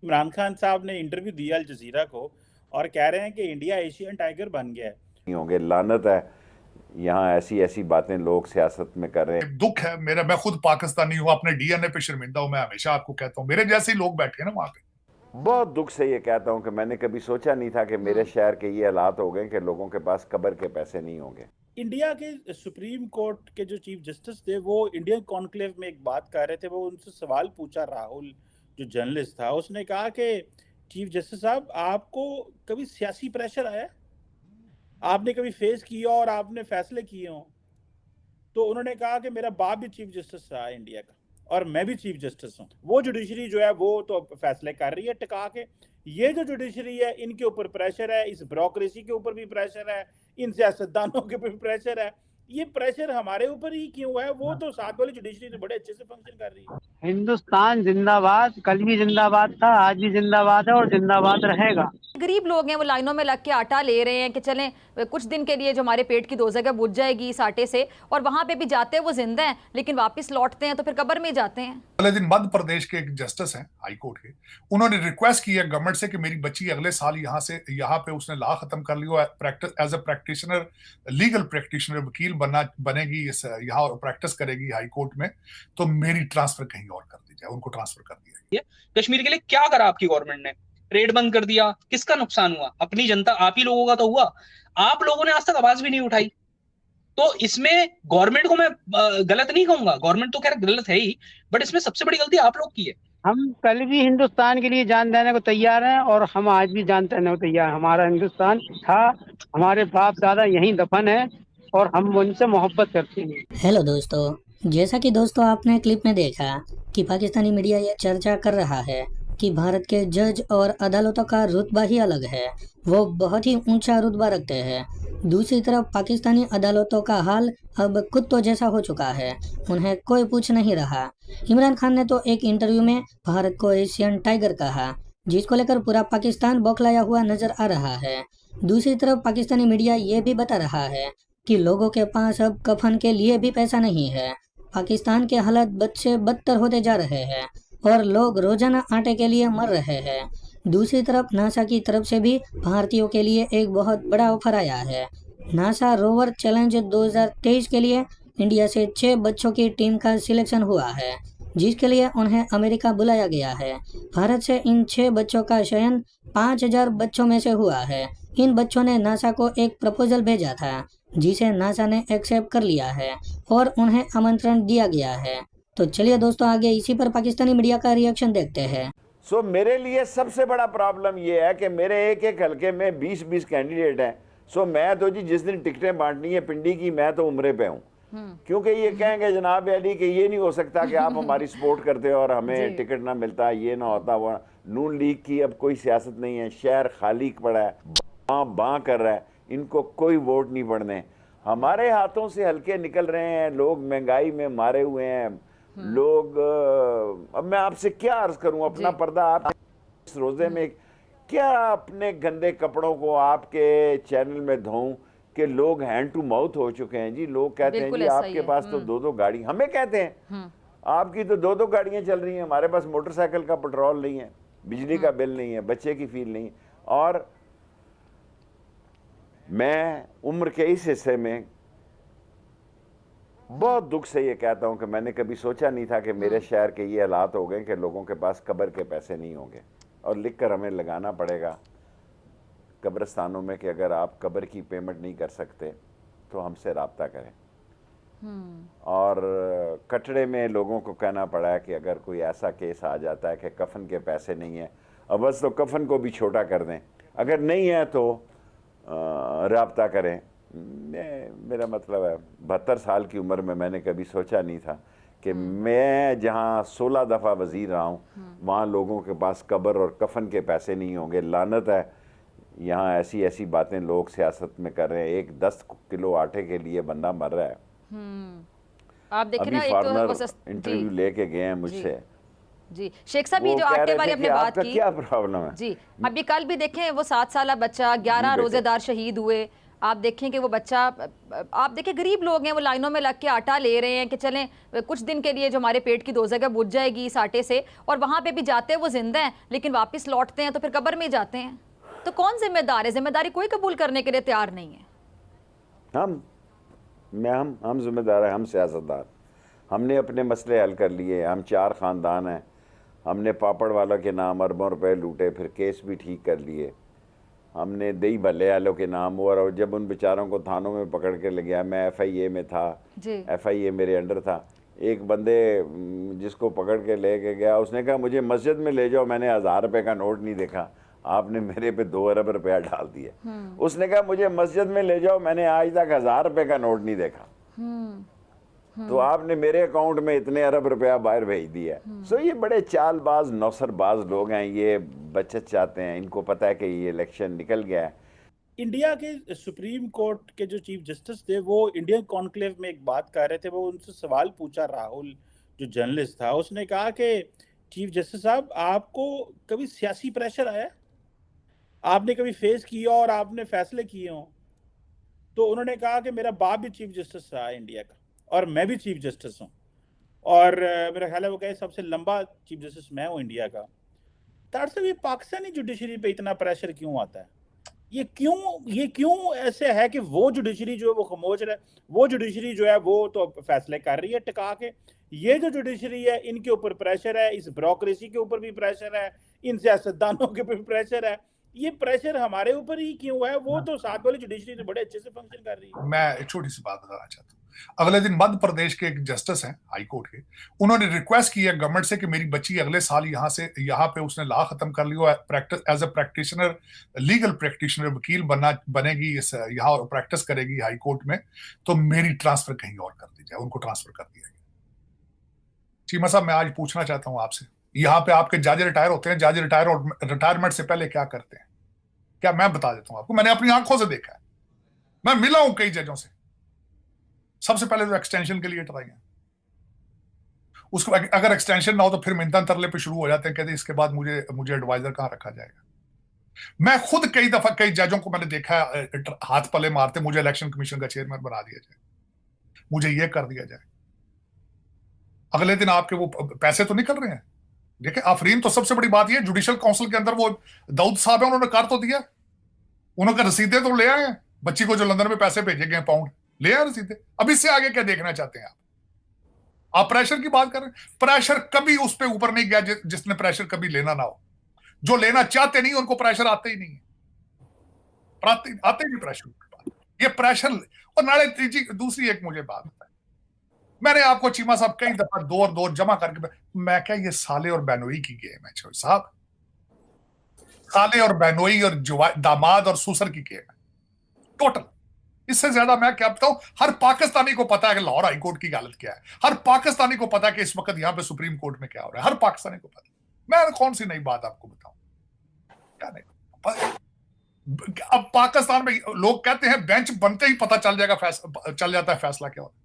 इमरान खान साहब ने इंटरव्यू दिया अल जजीरा को और कह रहे हैं कि इंडिया एशियन टाइगर बन गया है। नहीं होंगे, लानत है। यहाँ ऐसी ऐसी बातें लोग सियासत में कर रहे हैं। दुख है मेरा, मैं खुद पाकिस्तानी हूँ, अपने डीएनए पे शर्मिंदा हूँ। मैं हमेशा आपको कहता हूँ, मेरे जैसे ही लोग बैठे हैं ना वहां पे। बहुत दुख से ये कहता हूँ कि मैंने कभी सोचा नहीं था कि मेरे शहर के ये हालात हो गए कि लोगों के पास कब्र के पैसे नहीं होंगे। इंडिया के सुप्रीम कोर्ट के जो चीफ जस्टिस थे वो इंडियन कॉन्क्लेव में एक बात कर रहे थे। वो उनसे सवाल पूछा, राहुल जो जर्नलिस्ट था, उसने कहा कि चीफ जस्टिस साहब, आपको कभी सियासी प्रेशर आया, आपने कभी फेस किया और आपने फैसले किए हों? तो उन्होंने कहा कि मेरा बाप भी चीफ जस्टिस रहा है इंडिया का और मैं भी चीफ जस्टिस हूँ। वो जुडिशरी जो है वो तो फैसले कर रही है टिका के। ये जो जुडिशरी है इनके ऊपर प्रेशर है, इस ब्यूरोक्रेसी के ऊपर भी प्रेशर है, इन सियासतदानों के ऊपर भी प्रेशर है। ये प्रेशर हमारे ऊपर ही क्यों है? वो तो साथ वाली जुडिशरी तो बड़े अच्छे से फंक्शन कर रही है। हिंदुस्तान जिंदाबाद, कल भी जिंदाबाद था, आज भी जिंदाबाद है और जिंदाबाद रहेगा। गरीब लोग हैं, वो लाइनों में लग के आटा ले रहे हैं कि चलें कुछ दिन के लिए जो हमारे पेट की 2 जगह बुझ जाएगी इस आटे से, और वहां पे भी जाते हैं वो जिंदा हैं लेकिन वापस लौटते हैं तो फिर कब्र में जाते हैं। अगले दिन मध्य प्रदेश के एक जस्टिस हैं हाई कोर्ट के, उन्होंने रिक्वेस्ट की है गवर्नमेंट से कि मेरी बच्ची अगले साल यहाँ पे उसने लॉ खत्म कर लिया, practice as a practitioner, legal practitioner, वकील बनेगी यहाँ प्रैक्टिस करेगी हाई कोर्ट में, तो मेरी ट्रांसफर कहीं और कर दी जाए। उनको ट्रांसफर कर दिया। कश्मीर के लिए क्या करा आपकी गवर्नमेंट ने? रेड बंद कर दिया, किसका नुकसान हुआ? अपनी जनता, आप ही लोगों का तो हुआ। आप लोगों ने आज तक आवाज भी नहीं उठाई। तो इसमें गवर्नमेंट को मैं गलत नहीं कहूंगा, गवर्नमेंट तो खैर गलत है ही, बट इसमें सबसे बड़ी गलती आप लोग की है। हम कल भी हिंदुस्तान के लिए जान देने को तैयार हैं और हम आज भी जान देने को तैयार हैं। हमारा हिंदुस्तान था, हमारे बाप दादा यहीं दफन है और हम उनसे मोहब्बत करते हैं। हेलो दोस्तों, जैसा कि दोस्तों आपने क्लिप में देखा कि पाकिस्तानी मीडिया ये चर्चा कर रहा है कि भारत के जज और अदालतों का रुतबा ही अलग है, वो बहुत ही ऊंचा रुतबा रखते हैं। दूसरी तरफ पाकिस्तानी अदालतों का हाल अब कुत्तों जैसा हो चुका है, उन्हें कोई पूछ नहीं रहा। इमरान खान ने तो एक इंटरव्यू में भारत को एशियन टाइगर कहा, जिसको लेकर पूरा पाकिस्तान बौखलाया हुआ नजर आ रहा है। दूसरी तरफ पाकिस्तानी मीडिया ये भी बता रहा है कि लोगों के पास अब कफन के लिए भी पैसा नहीं है। पाकिस्तान के हालात बद से बदतर होते जा रहे हैं और लोग रोजाना आटे के लिए मर रहे हैं। दूसरी तरफ नासा की तरफ से भी भारतीयों के लिए एक बहुत बड़ा ऑफर आया है। नासा रोवर चैलेंज 2023 के लिए इंडिया से 6 बच्चों की टीम का सिलेक्शन हुआ है, जिसके लिए उन्हें अमेरिका बुलाया गया है। भारत से इन 6 बच्चों का चयन 5000 बच्चों में से हुआ है। इन बच्चों ने नासा को एक प्रपोजल भेजा था, जिसे नासा ने एक्सेप्ट कर लिया है और उन्हें आमंत्रण दिया गया है। तो चलिए दोस्तों, आगे इसी पर पाकिस्तानी मीडिया का रिएक्शन देखते हैं। मेरे लिए सबसे बड़ा प्रॉब्लम ये है कि मेरे एक एक हलके में 20-20 कैंडिडेट हैं। मैं तो जी जिस दिन टिकटें बांटनी है पिंडी की, मैं तो उम्रे पे हूँ। क्योंकि ये कहेंगे जनाब अली कि ये नहीं हो सकता कि आप हमारी सपोर्ट करते हो और हमें टिकट ना मिलता, ये ना होता, वो नून लीग की अब कोई सियासत नहीं है। शहर खाली पड़ा है, बाँ कर रहा है, इनको कोई वोट नहीं पड़ने। हमारे हाथों से हल्के निकल रहे हैं, लोग महंगाई में मारे हुए हैं लोग। अब मैं आपसे क्या अर्ज करूं, अपना पर्दा आप इस रोजे में क्या अपने गंदे कपड़ों को आपके चैनल में धोऊं कि लोग हैंड टू माउथ हो चुके हैं जी। लोग कहते हैं जी आपके पास तो 2-2 गाड़ी, हमें कहते हैं आपकी तो 2-2 गाड़ियां चल रही हैं, हमारे पास मोटरसाइकिल का पेट्रोल नहीं है, बिजली का बिल नहीं है, बच्चे की फीस नहीं है। और मैं उम्र के इस हिस्से में बहुत दुख से ये कहता हूं कि मैंने कभी सोचा नहीं था कि मेरे शहर के ये हालात हो गए कि लोगों के पास कब्र के पैसे नहीं होंगे। और लिखकर हमें लगाना पड़ेगा कब्रिस्तानों में कि अगर आप कब्र की पेमेंट नहीं कर सकते तो हमसे रब्ता करें। और कटड़े में लोगों को कहना पड़ा है कि अगर कोई ऐसा केस आ जाता है कि कफन के पैसे नहीं है, अब बस तो कफन को भी छोटा कर दें, अगर नहीं है तो रब्ता करें। मेरा मतलब है 72 साल की उम्र में मैंने कभी सोचा नहीं था कि मैं जहाँ 16 दफ़ा वज़ीर रहा हूँ वहाँ लोगों के पास कब्र और कफन के पैसे नहीं होंगे। लानत है, यहाँ ऐसी ऐसी बातें लोग सियासत में कर रहे हैं। एक 10 किलो आटे के लिए बंदा मर रहा है। आप देखें ना, फॉर्मर इंटरव्यू लेके गए हैं मुझसे जी। शेख साहब, ये जो आटे वाली आपने बात की, क्या प्रॉब्लम है जी, अभी कल भी देखें वो 7 साल बच्चा, 11 रोजेदार शहीद हुए। आप देखें कि वो बच्चा, आप देखें गरीब लोग हैं, वो लाइनों में लग के आटा ले रहे हैं कि चलें कुछ दिन के लिए जो हमारे पेट की दोज़ख है बुझ जाएगी इस आटे से, और वहाँ पे भी जाते हैं वो जिंदा हैं लेकिन वापस लौटते हैं तो फिर कब्र में जाते हैं। तो कौन जिम्मेदार है? जिम्मेदारी कोई कबूल करने के लिए तैयार नहीं है। हम जिम्मेदार हैं, हम सियासतदार। हमने अपने मसले हल कर लिए। हम 4 ख़ानदान हैं, हमने पापड़ वालों के नाम अरबों रुपए लूटे, फिर केस भी ठीक कर लिए। हमने दही भल्ले वालों के नाम, और जब उन बेचारों को थानों में पकड़ के ले गया, मैं FIA में था, FIA मेरे अंडर था। एक बंदे जिसको पकड़ के ले के गया, उसने कहा मुझे मस्जिद में ले जाओ, मैंने 1000 रुपये का नोट नहीं देखा, आपने मेरे पे 2 अरब रुपया डाल दिया। उसने कहा मुझे मस्जिद में ले जाओ, मैंने आज तक 1000 रुपये का नोट नहीं देखा, तो आपने मेरे अकाउंट में इतने अरब रुपया बाहर भेज दिया। सो ये बड़े चालबाज नौसरबाज लोग हैं, ये बचत चाहते हैं, इनको पता है कि ये इलेक्शन निकल गया है। इंडिया के सुप्रीम कोर्ट के जो चीफ जस्टिस थे वो इंडियन कॉन्क्लेव में एक बात कर रहे थे। वो उनसे सवाल पूछा राहुल जो जर्नलिस्ट था, उसने कहा कि चीफ जस्टिस साहब आपको कभी सियासी प्रेशर आया, आपने कभी फेस किया और आपने फैसले किए हों? तो उन्होंने कहा कि मेरा बाप भी चीफ जस्टिस रहा है इंडिया का और मैं भी चीफ जस्टिस हूँ, और मेरा ख्याल है वो कहे सबसे लंबा चीफ जस्टिस मैं हूँ इंडिया का। तार ये पाकिस्तानी जुडिशरी पे इतना प्रेशर क्यों आता है? ये क्यों ऐसे है कि वो जुडिशरी जो है वो खामोश रहे, वो जुडिशरी जो है वो तो फैसले कर रही है टिका के, ये जो जुडिशरी है इनके ऊपर प्रेशर है, इस ब्यूरोक्रेसी के ऊपर भी प्रेशर है, इन सियासतदानों के ऊपर भी प्रेशर है। ये प्रेशर हमारे ऊपर ही क्यों है? वो तो साथ वाली जुडिशरी तो बड़े अच्छे से फंक्शन कर रही है। मैं एक छोटी सी बात बताना चाहता हूँ। अगले दिन मध्य प्रदेश के एक जस्टिस हैं हाई कोर्ट के, उन्होंने रिक्वेस्ट की है गवर्नमेंट से कि मेरी बच्ची अगले साल यहाँ पे उसने लॉ खत्म कर लिया, practice as a practitioner, legal practitioner, वकील बनेगी, यहाँ प्रैक्टिस करेगी हाई कोर्ट में, तो मेरी ट्रांसफर कहीं और कर दी जाए। उनको ट्रांसफर कर दिया गया। चीमा साहब, मैं आज पूछना चाहता हूं आपसे, यहाँ पे आपके जज रिटायर होते हैं, जज रिटायरमेंट से पहले क्या करते हैं? क्या मैं बता देता हूं आपको, मैंने अपनी आंखों से देखा है, मैं मिला हूं कई जजों से। सबसे पहले तो एक्सटेंशन के लिए ट्राई है, उसको अगर एक्सटेंशन ना हो तो फिर मिन्नत तरले पे शुरू हो जाते हैं, कहते हैं इसके बाद मुझे एडवाइजर कहां रखा जाएगा। मैं खुद कई दफा कई जजों को मैंने देखा हाथ पले मारते, मुझे इलेक्शन कमीशन का चेयरमैन बना दिया जाए, मुझे ये कर दिया जाए। अगले दिन आपके वो पैसे तो निकल रहे हैं। देखिए आफरीन, तो सबसे बड़ी बात ये, जुडिशल काउंसिल के अंदर वो दाऊद साहब है, उन्होंने कर तो दिया, उन्होंने रसीदें तो ले आए हैं, बच्ची को जो लंदन में पैसे भेजे गए पाउंड ले आए रसीदें। अब इससे आगे क्या देखना चाहते हैं आप प्रेशर की बात कर रहे हैं। प्रेशर कभी उस पे ऊपर नहीं गया जिसने प्रेशर कभी लेना ना हो। जो लेना चाहते नहीं उनको प्रेशर आते ही नहीं है, आते ही नहीं प्रेशर। ये प्रेशर, और नाले दूसरी एक मुझे बात बताए, मैंने आपको चीमा साहब कई दफा दौर जमा करके, मैं क्या ये साले और बहनोई की गेम है साहब, साले और बहनोई और दामाद और सुसर की गेम है टोटल। इससे ज्यादा मैं क्या बताऊं? हर पाकिस्तानी को पता है कि लाहौर हाई कोर्ट की हालत क्या है, हर पाकिस्तानी को पता है कि इस वक्त यहां पे सुप्रीम कोर्ट में क्या हो रहा है, हर पाकिस्तानी को पता। मैं कौन सी नई बात आपको बताऊं? क्या नहीं, अब पाकिस्तान में लोग कहते हैं बेंच बनते ही पता चल जाता है फैसला क्या हो रहा है।